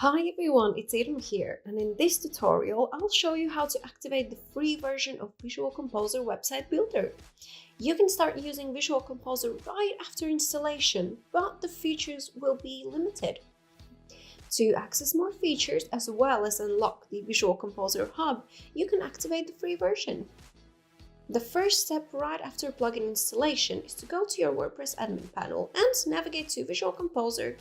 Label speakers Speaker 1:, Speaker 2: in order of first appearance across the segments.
Speaker 1: Hi everyone, it's Adam here, and in this tutorial I'll show you how to activate the free version of Visual Composer Website Builder. You can start using Visual Composer right after installation, but the features will be limited. To access more features as well as unlock the Visual Composer Hub, you can activate the free version. The first step right after plugin installation is to go to your WordPress admin panel and navigate to Visual Composer.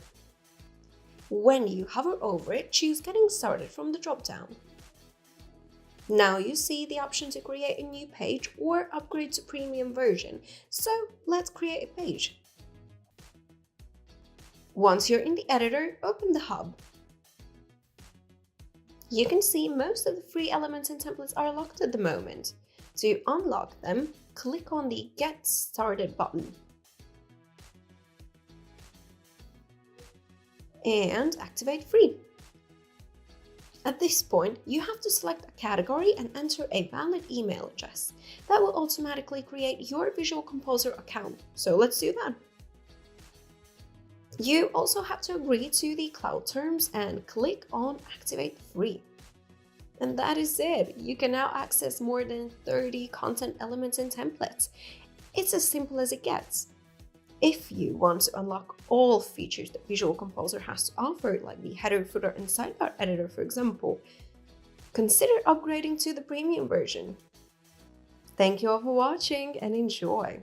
Speaker 1: When you hover over it, choose Getting Started from the drop-down. Now you see the option to create a new page or upgrade to premium version, so let's create a page. Once you're in the editor, open the hub. You can see most of the free elements and templates are locked at the moment. To unlock them, click on the Get Started button and activate free. At this point, you have to select a category and enter a valid email address. That will automatically create your Visual Composer account, so let's do that. You also have to agree to the cloud terms and click on Activate Free. And that is it. You can now access more than 30 content elements and templates. It's as simple as it gets. If you want to unlock all features that Visual Composer has to offer, like the header, footer, and sidebar editor, for example, consider upgrading to the premium version. Thank you all for watching and enjoy!